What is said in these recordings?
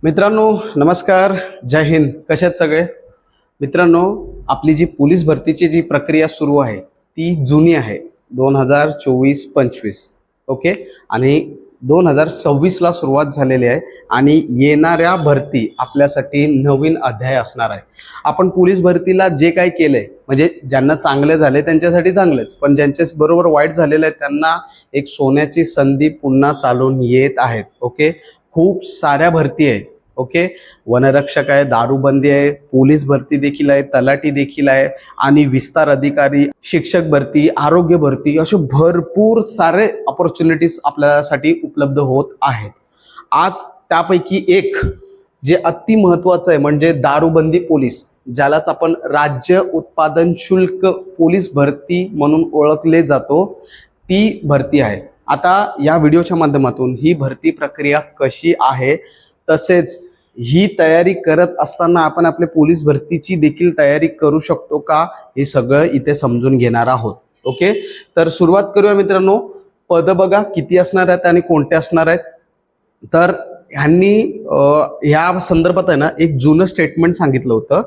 मित्रांनो नमस्कार, जय हिंद. कसे आहेत सगळे मित्रांनो? आपली जी पोलीस भरतीची जी प्रक्रिया सुरू आहे ती जुनी आहे, 2024-25. ओके, आणि 2026ला सुरुवात झालेली आहे आणि येणाऱ्या भरती आपल्यासाठी नवीन अध्याय असणार आहे. आपण पोलीस भरतीला जे काही केलंय, म्हणजे ज्यांना चांगले झाले त्यांच्यासाठी चांगलेच, पण ज्यांच्या बरोबर वाईट झालेलं आहे त्यांना एक सोन्याची संधी पुन्हा चालून येत आहेत. ओके, खूप साऱ्या भरती आहेत. ओके, वनरक्षक आहे, दारूबंदी आहे, पोलीस भरती देखील आहे, तलाठी देखील आहे आणि विस्तार अधिकारी, शिक्षक भरती, आरोग्य भरती, असे भरपूर सारे अपॉर्च्युनिटीज आपल्यासाठी उपलब्ध होत आहेत. आज त्यापैकी एक जे अति महत्वाचं आहे म्हणजे दारूबंदी पोलीस, ज्यालाच आपण राज्य उत्पादन शुल्क पोलीस भरती म्हणून ओळखले जातो, ती भरती आहे. आता या व्हिडिओच्या माध्यमातून ही भरती प्रक्रिया कशी आहे, तसेच ही तयारी करत असताना आपण आपल्या पोलीस भरतीची देखील तयारी करू शकतो का, हे सगळं इथे समजून घेणार आहोत. ओके, तर सुरुवात करूया मित्रांनो. पद बघा किती असणार आहेत आणि कोणते असणार आहेत. तर ह्यांनी ह्या संदर्भात आहे ना एक जुनं स्टेटमेंट सांगितलं होतं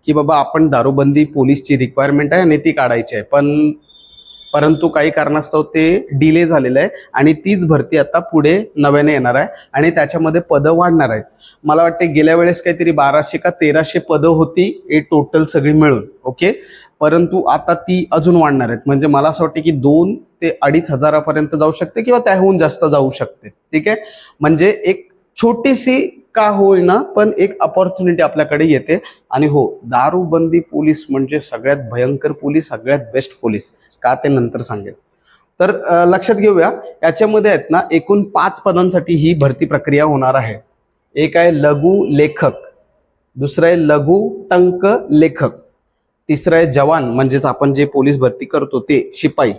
की बाबा आपण दारूबंदी पोलीसची रिक्वायरमेंट आहे आणि ती काढायची आहे, परंतु काही कारणास्तव ते डिले झालेलं आहे आणि तीच भरती आता पुढे नव्याने येणार आहे आणि त्याच्यामध्ये पदं वाढणार आहेत. मला वाटते गेल्या वेळेस काहीतरी 1200 का 1300 पदं होती हे टोटल सगळी मिळून. ओके, परंतु आता ती अजून वाढणार आहेत. म्हणजे मला असं वाटतं की 2 ते 2.5 हजारापर्यंत जाऊ शकते किंवा त्याहून जास्त जाऊ शकते. ठीक आहे, म्हणजे एक छोटीशी का होईना पण एक अपॉर्च्युनिटी आपल्याकडे येते. आणि हो, दारूबंदी पोलीस म्हणजे सगळ्यात भयंकर पोलीस, सगळ्यात बेस्ट पोलीस का ते नंतर सांगेल. तर लक्षात घेऊया, याच्यामध्ये आहेत ना एकूण 5 पदांसाठी ही भरती प्रक्रिया होणार आहे. एक आहे लघु लेखक, दुसरं आहे लघु टंक लेखक, तिसरं आहे जवान म्हणजेच आपण जे पोलीस भरती करतो ते शिपाई,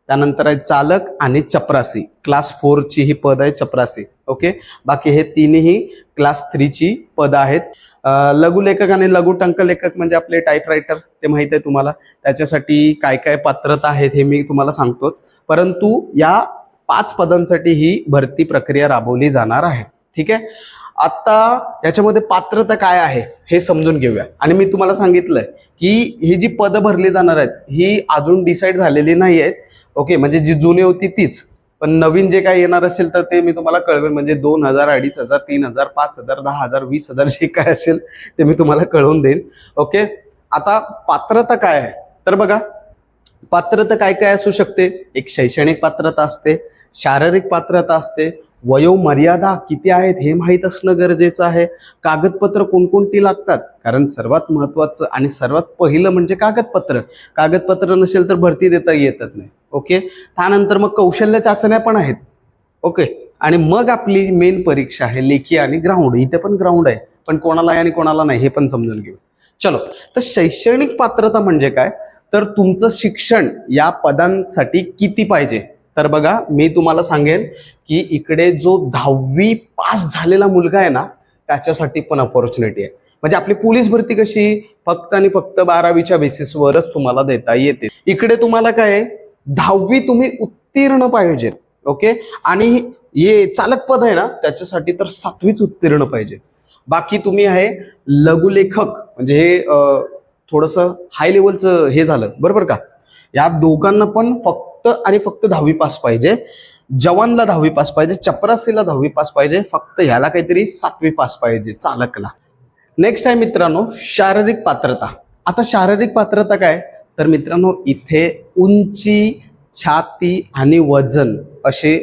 त्यानंतर आहे चालक आणि चपरासी. क्लास 4 ची ही पद आहे चपरासी. ओके, बाकी हे तीनही क्लास 3 ची पद आहेत. लघु लेखक आणि लघु टंक लेखक म्हणजे आपले टाईपरायटर, ते माहित आहे तुम्हाला. त्याच्यासाठी काय काय पात्रता आहेत हे मी तुम्हाला सांगतोच, परंतु या 5 पदांसाठी ही भरती प्रक्रिया राबवली जाणार आहे. ठीक आहे, आता याच्यामध्ये पात्रता काय आहे हे समजून घेऊया. आणि मी तुम्हाला सांगितलंय की ही जी पदं भरली जाणार आहेत ही अजून डिसाईड झालेली नाही आहेत. ओके, म्हणजे जी जुनी होती तीच, पण नवीन जे काही येणार असेल तर ते मी तुम्हाला कळवेल. म्हणजे 2000, 2500, 3000, 5000, 10,000, 20,000 जे काय असेल ते मी तुम्हाला कळवून देईन. ओके, आता पात्रता काय आहे तर बघा, पात्रता काय काय असू शकते. एक शैक्षणिक पात्रता असते, शारीरिक पात्रता असते, वयोमर्यादा किती आहेत हे माहीत असणं गरजेचं आहे, कागदपत्र कोणकोणती लागतात, कारण सर्वात महत्वाचं आणि सर्वात पहिलं म्हणजे कागदपत्र नसेल तर भरती देता येतच नाही. ओके, त्यानंतर मग कौशल्य चाचण्या पण आहेत. ओके, आणि मग आपली मेन परीक्षा आहे लेखी आणि ग्राउंड. इथे पण ग्राउंड आहे, पण कोणाला आहे आणि कोणाला नाही हे पण समजून घेऊ. चलो, तर शैक्षणिक पात्रता म्हणजे काय तर तुमचं शिक्षण या पदांसाठी किती पाहिजे. तर बघा, मी तुम्हाला सांगेन की इकडे जो 10वी पास झालेला मुलगा आहे ना त्याच्यासाठी पण अपॉर्च्युनिटी आहे. म्हणजे आपली पोलीस भरती कशी फक्त आणि फक्त 12वीच्या बेसिसवरच तुम्हाला देता येते. इकडे तुम्हाला काय 10वी तुम्ही उत्तीर्ण पाहिजे. ओके, आणि हे चालक पद आहे ना त्याच्यासाठी तर 7वीच उत्तीर्ण पाहिजे. बाकी तुम्ही आहे लघुलेखक म्हणजे हे थोडंसं हाय लेवलचं हे झालं, बरोबर का. या दोघांना पण फक्त आणि फक्त 10वी पास पाहिजे. जवानला 10वी पास पाहिजे, चपरासीला 10वी पास पाहिजे, फक्त ह्याला काहीतरी 7वी पास पाहिजे चालकला. नेक्स्ट आहे मित्रांनो शारीरिक पात्रता. आता शारीरिक पात्रता काय तर मित्रांनो इथे उंची, छाती आणि वजन असे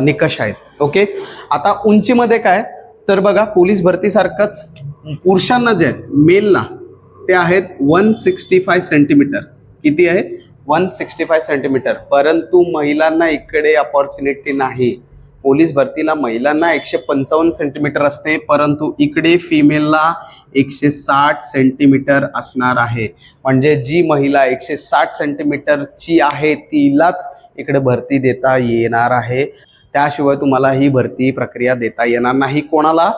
निकष आहेत. ओके, आता उंचीमध्ये काय तर बघा, पोलीस भरतीसारखंच पुरुषांना जे आहेत मेलला ते आहेत 165 सेंटीमीटर. किती आहे 165 सेंटीमीटर. परंतु महिलांना इकडे अपॉर्च्युनिटी नाही. पोलीस भरतीला महिलांना 155 सेंटीमीटर असते, परंतु इकडे फिमेलला 160 सेंटीमीटर असणार आहे. म्हणजे जी महिला 160 सेंटीमीटरची आहे तिलाच इकडे भरती देता येणार आहे. त्याशिवाय तुम्हाला ही भरती प्रक्रिया देता येणार नाही. कोणाला?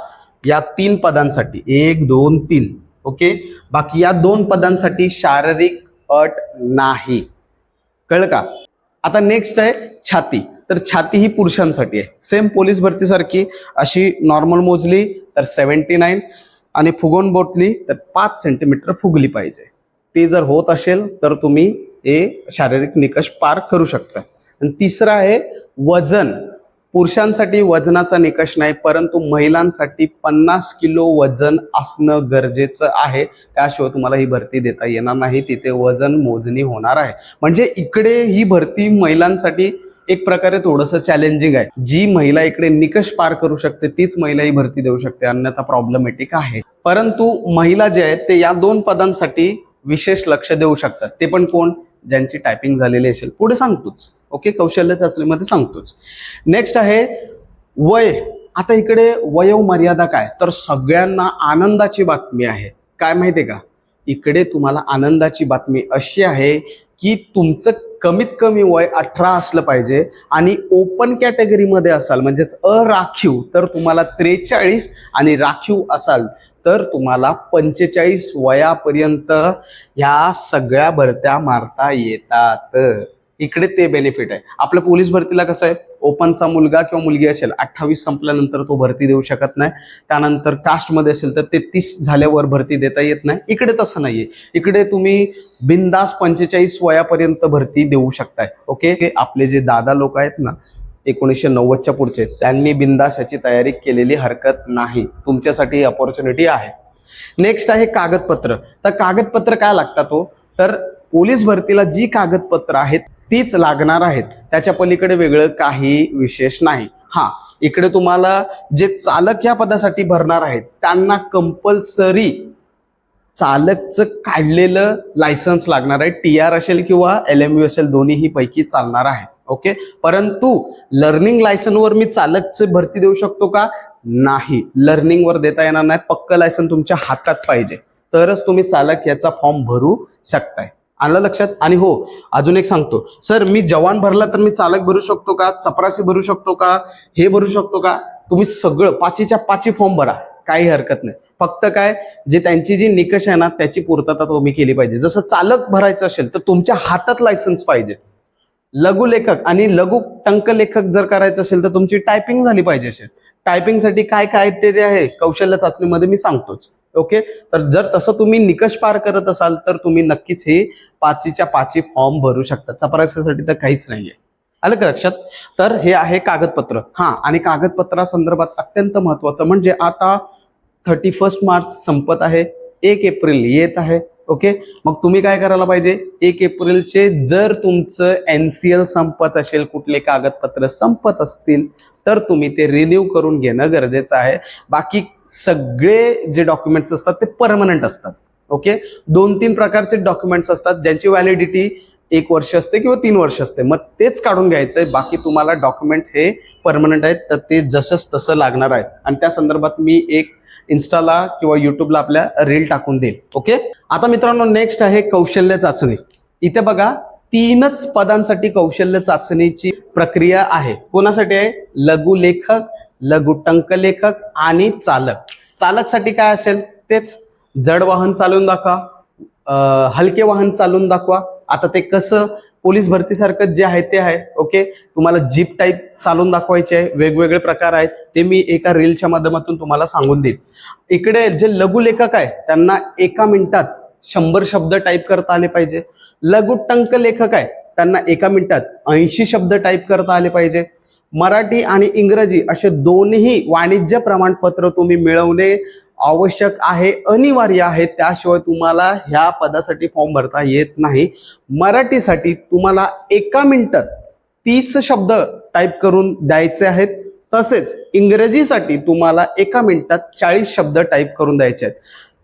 या 3 पदांसाठी, 1, 2, 3. ओके, बाकी या 2 पदांसाठी शारीरिक अट नाही. कळलं का. आता नेक्स्ट आहे छाती. तर छाती ही पुरुषांसाठी आहे. सेम पोलीस भरतीसारखी अशी नॉर्मल मोजली तर 79 आणि फुगवून बोटली तर 5 सेंटीमीटर फुगली पाहिजे. ते जर होत असेल तर तुम्ही हे शारीरिक निकष पार करू शकता. आणि तिसरं आहे वजन. पुरुषांसाठी वजनाचा निकष नाही, परंतु महिलांसाठी 50 किलो वजन असणं गरजेचं आहे. त्याशिवाय तुम्हाला ही भरती देता येणार नाही. तिथे वजन मोजणी होणार आहे. म्हणजे इकडे ही भरती महिलांसाठी एक प्रकारे थोडंसं चॅलेंजिंग आहे. जी महिला इकडे निकष पार करू शकते तीच महिला ही भरती देऊ शकते, अन्यथा प्रॉब्लेमॅटिक आहे. परंतु महिला जे आहेत ते या 2 पदांसाठी विशेष लक्ष देऊ शकतात. ते पण कोण? ज्यांची टायपिंग झालेली असेल. पुढे सांगतोच. ओके, कौशल्य चाचणीमध्ये सांगतोच. नेक्स्ट आहे वय. आता इकडे वयोमर्यादा काय? तर सगळ्यांना आनंदाची बातमी आहे. काय माहितीये का? इकडे तुम्हाला आनंदाची बातमी अशी आहे की तुमचं कमीत कमी वय 18 असलं पाहिजे आणि ओपन कॅटेगरीमध्ये असाल म्हणजेच अराखीव तर तुम्हाला 43 आणि राखीव असाल तर तुम्हाला 45 वयापर्यंत ह्या सगळ्या भरत्या मारता येतात. इकडे ते बेनिफिट आहे. आपल्या पोलीस भरतीला कसं आहे, ओपनचा मुलगा किंवा मुलगी असेल 28 संपल्यानंतर तो भरती देऊ शकत नाही. त्यानंतर कास्टमध्ये असेल तर 33 झाल्यावर भरती देता येत नाही. इकडे तसं नाहीये. इकडे तुम्ही बिंदास 45 वयापर्यंत भरती देऊ शकताय. ओके, आपले जे दादा लोक आहेत ना 1990च्या पुढचे, त्यांनी बिंदास याची तयारी केलेली हरकत नाही. तुमच्यासाठी अपॉर्च्युनिटी आहे. नेक्स्ट आहे कागदपत्र. तर कागदपत्र काय लागतात हो? तर पोलीस भरतीला जी कागदपत्र आहेत तीच लागणार आहेत. त्याच्या पलीकडे वेगळं काही विशेष नाही. हा, इकडे तुम्हाला जे चालक या पदासाठी भरणार आहेत त्यांना कंपल्सरी चालकचं काढलेलं लायसन्स लागणार आहे. TR असेल किंवा LMU असेल, दोन्हीही पैकी चालणार आहे. ओके, परंतु लर्निंग लायसन्सवर मी चालकचं भरती देऊ शकतो का? नाही, लर्निंगवर देता येणार नाही. पक्क लायसन तुमच्या हातात पाहिजे तरच तुम्ही चालक याचा फॉर्म भरू शकताय. आलं लक्षात? आणि हो, अजून एक सांगतो, सर मी जवान भरला तर मी चालक भरू शकतो का? चपरासी भरू शकतो का? हे भरू शकतो का? तुम्ही सगळं 5च्या 5 फॉर्म भरा, काही हरकत नाही. फक्त काय, जे त्यांची जी निकष आहे ना त्याची पूर्तता तुम्ही केली पाहिजे. जसं चालक भरायचं असेल तर तुमच्या हातात लायसन्स पाहिजे. लघुलेखक आणि लघु टंकलेखक जर करायचं असेल तर तुमची टायपिंग झाली पाहिजे. असेल टायपिंगसाठी काय क्रायटेरिया आहे कौशल्य चाचणीमध्ये मी सांगतोच. ओके, तर जर तसं तुम्ही निकष पार करत असाल तर तुम्ही नक्कीच हे 5च्या 5 फॉर्म भरू शकता. चपरासीसाठी तर काहीच नाहीये. आलं का लक्षात? तर हे आहे कागदपत्र. हा, आणि कागदपत्रासंदर्भात अत्यंत महत्वाचं म्हणजे आता 31 मार्च संपत आहे, 1 एप्रिल येत आहे. ओके, मग तुम्ही काय करायला पाहिजे? 1 एप्रिलचे जर तुमचं NCL संपत असेल, कुठले कागदपत्र संपत असतील तर तुम्ही ते रिन्यू करून घेणं गरजेचं आहे. बाकी सगळे जे डॉक्युमेंट्स असतात ते परमनंट असतात. ओके, 2-3 प्रकारचे डॉक्युमेंट्स असतात ज्यांची व्हॅलिडिटी 1 वर्ष असते किंवा 3 वर्ष असते. मग तेच काढून घ्यायचंय. बाकी तुम्हाला डॉक्युमेंट हे परमनंट आहेत तर ते जसंच तसं लागणार आहे. आणि त्या संदर्भात मी एक इन्स्टाला किंवा युट्यूबला आपल्या रील टाकून देईल. ओके, आता मित्रांनो नेक्स्ट आहे कौशल्य चाचणी. इथे बघा 3च पदांसाठी कौशल्य चाचणीची प्रक्रिया आहे. कोणासाठी आहे? लघुलेखक, लघु टंकलेखक आणि चालक. चालकसाठी काय असेल? तेच जड वाहन चालवून दाखवा, हलके वाहन चालवून दाखवा. आता ते कसं? पोलीस भरतीसारखं जे आहे ते आहे. ओके, तुम्हाला जीप टाईप चालवून दाखवायचे आहे. वेगवेगळे प्रकार आहेत ते मी एका रीलच्या माध्यमातून तुम्हाला सांगून देईल. इकडे जे लघुलेखक आहे त्यांना 1 मिनिटात 100 शब्द टाईप करता आले पाहिजे. लघु टंकलेखक आहे त्यांना 1 मिनिटात 80 शब्द टाईप करता आले पाहिजे. मराठी आणि इंग्रजी असे दोन्ही वाणिज्य प्रमाणपत्र तुम्ही मिळवणे आवश्यक आहे, अनिवार्य आहे. त्याशिवाय तुम्हाला ह्या पदासाठी फॉर्म भरता येत नाही. मराठीसाठी तुम्हाला 1 मिनिटात 30 शब्द टाईप करून द्यायचे आहेत. तसेच इंग्रजीसाठी तुम्हाला 1 मिनिटात 40 शब्द टाईप करून द्यायचे आहेत.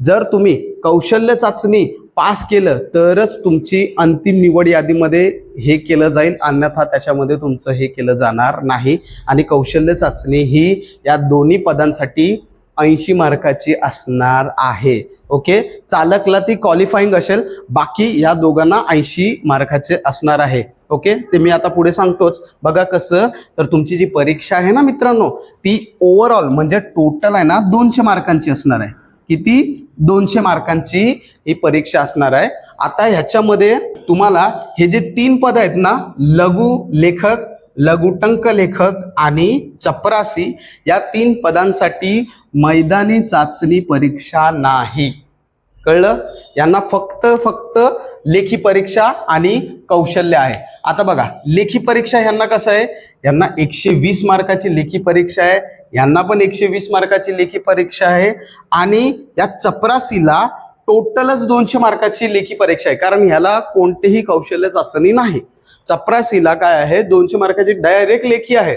जर तुम्ही कौशल्य चाचणी पास केलं तरच तुमची अंतिम निवड यादीमध्ये हे केलं जाईल, अन्यथा त्याच्यामध्ये तुमचं हे केलं जाणार नाही. आणि कौशल्य चाचणी ही या दोन्ही पदांसाठी 80 मार्काची असणार आहे. ओके, चालकला ती क्वालिफाईंग असेल, बाकी या दोघांना 80 मार्काचे असणार आहे. ओके, ते मी आता पुढे सांगतोच. बघा कसं, तर तुमची जी परीक्षा आहे ना मित्रांनो ती ओव्हरऑल म्हणजे टोटल आहे ना 200 मार्कांची असणार आहे. किती? 200 मार्कांची ही परीक्षा असणार आहे. आता ह्याच्यामध्ये तुम्हाला हे जे 3 पद आहेत ना, लघु लेखक, लघुटंक लेखक आणि चपरासी या 3 पदांसाठी मैदानी चाचणी परीक्षा नाही. कळलं? यांना फक्त लेखी परीक्षा आणि कौशल्य आहे. आता बघा, लेखी परीक्षा यांना कसं आहे, यांना 120 मार्काची लेखी परीक्षा आहे, यांना पण 120 मार्काची लेखी परीक्षा आहे आणि या चपरासीला टोटलच 200 मार्काची लेखी परीक्षा आहे, कारण ह्याला कोणतेही कौशल्य चाचणी नाही. चपरासीला काय आहे, 200 मार्काची डायरेक्ट लेखी आहे.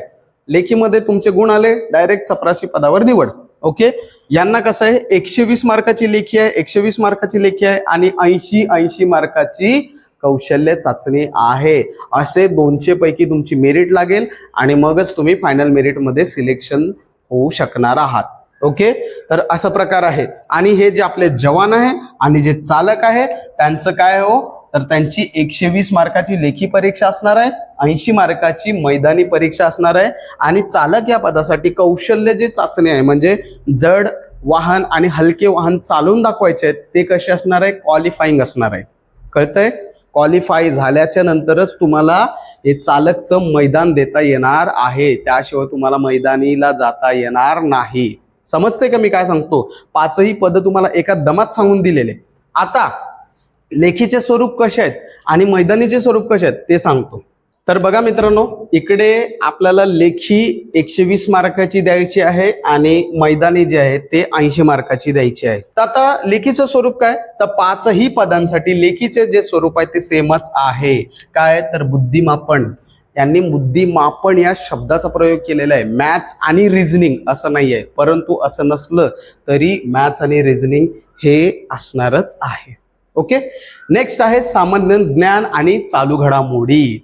लेखीमध्ये तुमचे गुण आले, डायरेक्ट चपरासी पदावर निवड. ओके. यांना कसं आहे, 120 मार्काची लेखी आहे, 120 मार्काची लेखी आहे आणि 80 मार्काची कौशल्य चाचणी आहे. असे 200 पैकी तुमची मेरिट लागेल आणि मगच तुम्ही फायनल मेरिट मध्ये सिलेक्शन होऊ शकणार आहात. ओके. तर असा प्रकार आहे. आणि हे जे आपले जवान आहे आणि जे चालक आहे त्यांचं काय हो, तर त्यांची 120 मार्काची लेखी परीक्षा असणार आहे, 80 मार्काची मैदानी परीक्षा असणार आहे. आणि चालक या पदासाठी कौशल्य जे चाचणी आहे, म्हणजे जड वाहन आणि हलके वाहन चालवून दाखवायचे आहेत, ते कसे असणार आहे, क्वालिफाईंग असणार आहे. कळतंय? क्वालिफाय झाल्याच्या नंतरच तुम्हाला हे चालकचं मैदान देता येणार आहे, त्याशिवाय तुम्हाला मैदानीला जाता येणार नाही. समजते का मी काय सांगतो? 5ही पद तुम्हाला एका दमात सांगून दिलेले. आता लेखीचे स्वरूप कसे आहेत आणि मैदानीचे स्वरूप कसे आहेत ते सांगतो. तर बघा मित्रांनो, इकडे आपल्याला लेखी 120 मार्काची द्यायची आहे आणि मैदानी जे आहे ते 80 मार्काची द्यायची आहे. तर आता लेखीचं स्वरूप काय, तर 5ही पदांसाठी लेखीचे जे स्वरूप आहे ते सेमच आहे. काय, तर बुद्धिमापन. यांनी बुद्धिमापन या शब्दाचा प्रयोग केलेला आहे. मॅथ्स आणि रिझनिंग असं नाही आहे, परंतु असं नसलं तरी मॅथ्स आणि रिझनिंग हे असणारच आहे. ओके. नेक्स्ट आहे सामान्य ज्ञान आणि चालू घडामोडी.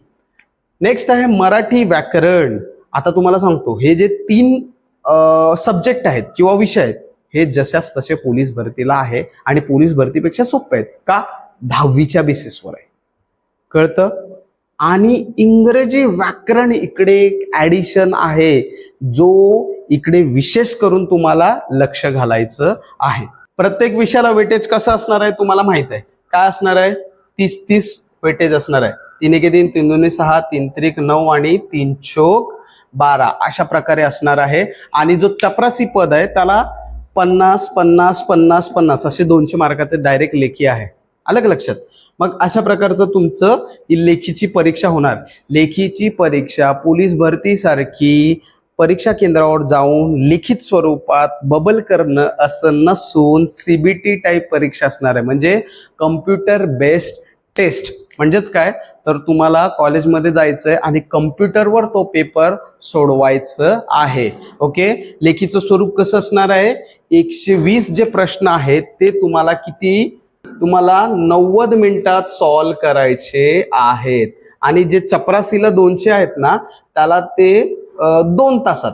नेक्स्ट आहे मराठी व्याकरण. आता तुम्हाला सांगतो, हे जे 3 सब्जेक्ट आहेत किंवा विषय आहेत, हे जशाच तसे पोलीस भरतीला आहे आणि पोलीस भरतीपेक्षा सोपे आहेत. का? 10वीच्या बेसिसवर आहे. कळतं? आणि इंग्रजी व्याकरण इकडे ऍडिशन आहे, जो इकडे विशेष करून तुम्हाला लक्ष घालायचं आहे. प्रत्येक विषयाला वेटेज कसं असणार आहे तुम्हाला माहित आहे. काय असणार आहे? 30-30 वेटेज असणार आहे. 3 एके 3, 3 2 6, 3 त्रिक 9 आणि 3 चौक 12 अशा प्रकारे असणार आहे. आणि जो चपरासी पद आहे त्याला 50-50-50-50 असे 200 मार्काचे डायरेक्ट लेखी आहे. अलग लक्षात. मग अशा प्रकारचं तुमचं ही लेखीची परीक्षा होणार. लेखीची परीक्षा पोलीस भरती सारखी परीक्षा केंद्रावर जाऊन लिखित स्वरूपात बबल करणं असं नसून CBT टाईप परीक्षा असणार आहे, म्हणजे कम्प्युटर बेस्ड टेस्ट. म्हणजेच काय, तर तुम्हाला कॉलेजमध्ये जायचंय आणि कम्प्युटरवर तो पेपर सोडवायचं आहे. ओके. लेखीचं स्वरूप कसं असणार आहे, 120 जे प्रश्न आहेत ते तुम्हाला 90 मिनिटात सॉल्व करायचे आहेत. आणि जे चपरासीला 200 आहेत ना, त्याला ते 2 तासात,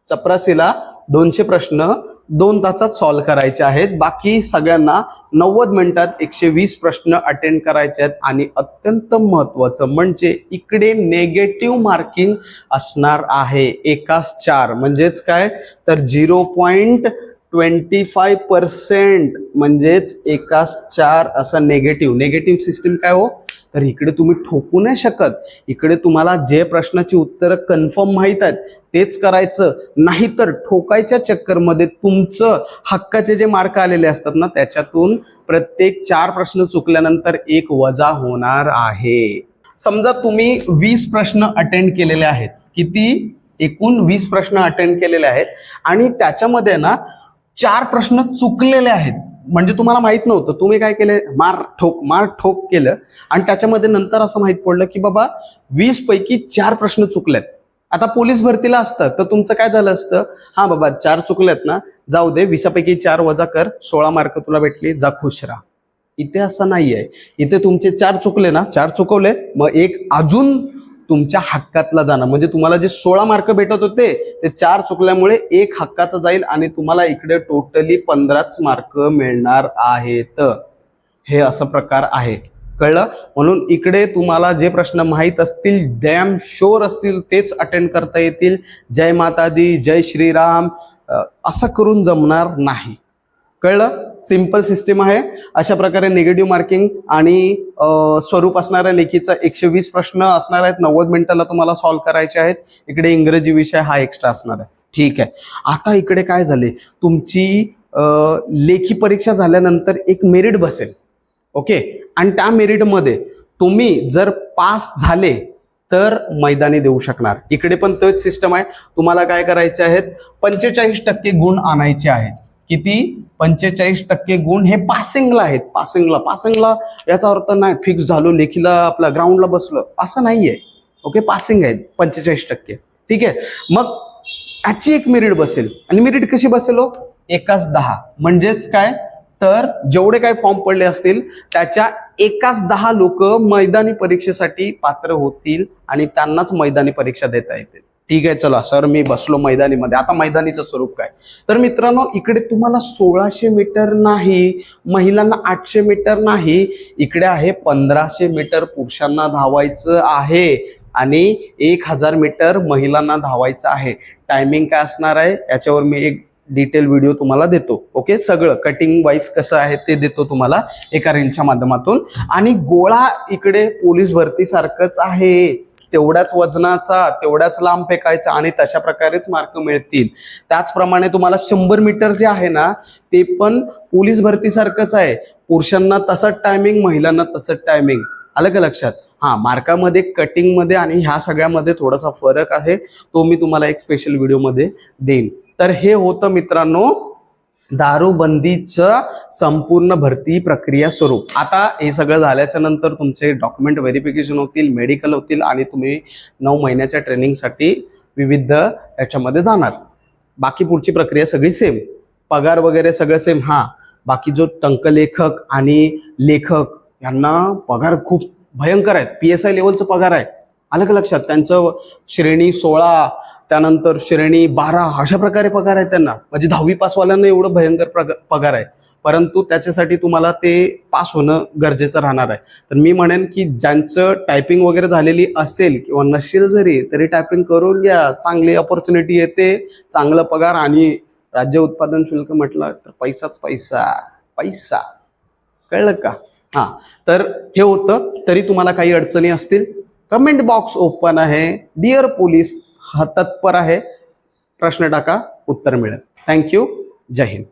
चपरासीला 200 प्रश्न 2 तासात सॉल्व करायचे आहेत. बाकी सगळ्यांना 90 मिनिटात 120 प्रश्न अटेंड करायचे आहेत. आणि अत्यंत महत्वाचं म्हणजे इकडे नेगेटिव्ह मार्किंग असणार आहे. एकास 4 म्हणजेच काय, तर 0.25% म्हणजेच एकास 4 असं नेगेटिव्ह सिस्टीम. काय हो, तर इकडे तुम्ही ठोकू नाही शकत. इकडे तुम्हाला जे प्रश्नाची उत्तरं कन्फर्म माहीत आहेत तेच करायचं, नाहीतर ठोकायच्या चक्करमध्ये तुमचं हक्काचे जे मार्क आलेले असतात ना, त्याच्यातून प्रत्येक 4 प्रश्न चुकल्यानंतर 1 वजा होणार आहे. समजा तुम्ही 20 प्रश्न अटेंड केलेले आहेत. किती? एकूण 20 प्रश्न अटेंड केलेले आहेत आणि त्याच्यामध्ये ना 4 प्रश्न चुकलेले आहेत. म्हणजे तुम्हाला माहित नव्हतं, तुम्ही काय केले, मार ठोक केलं आणि त्याच्यामध्ये नंतर असं माहित पडलं की बाबा 20 पैकी 4 प्रश्न चुकलेत. आता पोलीस भरतीला असतं तर तुमचं काय झालं असतं, हा बाबा 4 चुकलेत ना, जाऊ दे, 20 पैकी 4 वजा कर, 16 मार्क तुला भेटली, जा खुश राहा. इथे असं नाहीये. इथे तुमचे 4 चुकले ना, 4 चुकवले, मग 1 अजून तुमच्या हक्कातला जाणार. म्हणजे तुम्हाला जे 16 मार्क भेटत होते ते 4 चुकल्यामुळे 1 हक्काचा जाईल आणि तुम्हाला इकडे टोटली 15च मार्क मिळणार आहेत. हे असं प्रकार आहे. कळलं? म्हणून इकडे तुम्हाला जे प्रश्न माहीत असतील, डॅम शोर असतील, तेच अटेंड करता येतील. जय माता दी, जय श्रीराम असं करून जमणार नाही. कळलं? सिंपल सिस्टीम आहे. अशा प्रकारे निगेटिव्ह मार्किंग आणि स्वरूप असणाऱ्या लेखीचा 120 प्रश्न असणार आहेत. 90 मिनिटाला तुम्हाला सॉल्व्ह करायचे आहेत. इकडे इंग्रजी विषय हा एक्स्ट्रा असणार आहे. ठीक आहे. आता इकडे काय झाले, तुमची लेखी परीक्षा झाल्यानंतर एक मेरिट बसेल. ओके, आणि त्या मेरिटमध्ये तुम्ही जर पास झाले तर मैदानी देऊ शकणार. इकडे पण तोच सिस्टम आहे. तुम्हाला काय करायचे आहेत, 45% गुण आणायचे आहेत. किती? 45% गुण हे पासिंगला आहेत. पासिंगला याचा अर्थ नाही फिक्स झालो लेखीला आपला ग्राउंडला बसलो असं नाहीये. ओके, पासिंग आहेत 45%. ठीक आहे. मग याची एक मेरिट बसेल. आणि मेरिट कशी बसेल हो? 1/10. म्हणजेच काय, तर जेवढे काही फॉर्म पडले असतील त्याच्या 1/10 लोक मैदानी परीक्षेसाठी पात्र होतील आणि त्यांनाच मैदानी परीक्षा देता येतील. ठीक आहे, चला सर मी बसलो मैदानीमध्ये. आता मैदानीचं स्वरूप काय, तर मित्रांनो इकडे तुम्हाला 1600 मीटर नाही, महिलांना 800 मीटर नाही, इकडे आहे 1500 मीटर पुरुषांना धावायचं आहे आणि 1000 मीटर महिलांना धावायचं आहे. टायमिंग काय असणार आहे याच्यावर मी एक डिटेल व्हिडिओ तुम्हाला देतो. ओके, सगळं कटिंग वाईज कसं आहे ते देतो तुम्हाला एका रीलच्या माध्यमातून. आणि गोळा इकडे पोलीस भरती सारखंच आहे, तेवढ्याच वजनाचा, तेवढ्याच लांब फेकायचा आणि तशा प्रकारेच मार्क मिळतील. त्याचप्रमाणे तुम्हाला 100 मीटर जे आहे ना ते पण पोलीस भरती सारखंच आहे. पुरुषांना तसंच टायमिंग, महिलांना तसंच टायमिंग. आलं का लक्षात? हा, मार्कामध्ये, कटिंगमध्ये आणि ह्या सगळ्यामध्ये थोडासा फरक आहे, तो मी तुम्हाला एक स्पेशल व्हिडिओमध्ये देईन. तर हे होतं मित्रांनो दारूबंदीचं संपूर्ण भरती प्रक्रिया स्वरूप. आता हे सगळं झाल्याच्या नंतर तुमचे डॉक्युमेंट व्हेरिफिकेशन होतील, मेडिकल होतील आणि तुम्ही 9 महिन्याच्या ट्रेनिंगसाठी विविध याच्यामध्ये जाणार. बाकी पुढची प्रक्रिया सगळी सेम, पगार वगैरे सगळं सेम. हा, बाकी जो टंकलेखक आणि लेखक यांना पगार खूप भयंकर आहेत, PSI लेवलचं पगार आहे. आलं का लक्षात? त्यांचं श्रेणी 16, त्यानंतर श्रेणी 12 अशा प्रकारे पगार आहे त्यांना. म्हणजे 10वी पासवाल्यांना एवढं भयंकर पगार आहे. परंतु त्याच्यासाठी तुम्हाला ते पास होणं गरजेचं राहणार आहे. तर मी म्हणेन की ज्यांचं टायपिंग वगैरे झालेली असेल किंवा नसेल जरी तरी टायपिंग करून घ्या. चांगली अपॉर्च्युनिटी येते, चांगला पगार आणि राज्य उत्पादन शुल्क म्हटलं तर पैसाच पैसा. पैसा कळलं का? हां, तर हे होतं. तरी तुम्हाला काही अडचणी असतील कमेंट बॉक्स ओपन आहे. डिअर पोलीस हा तत्पर आहे, प्रश्न टाका, उत्तर मिळेल. थँक्यू. जय हिंद.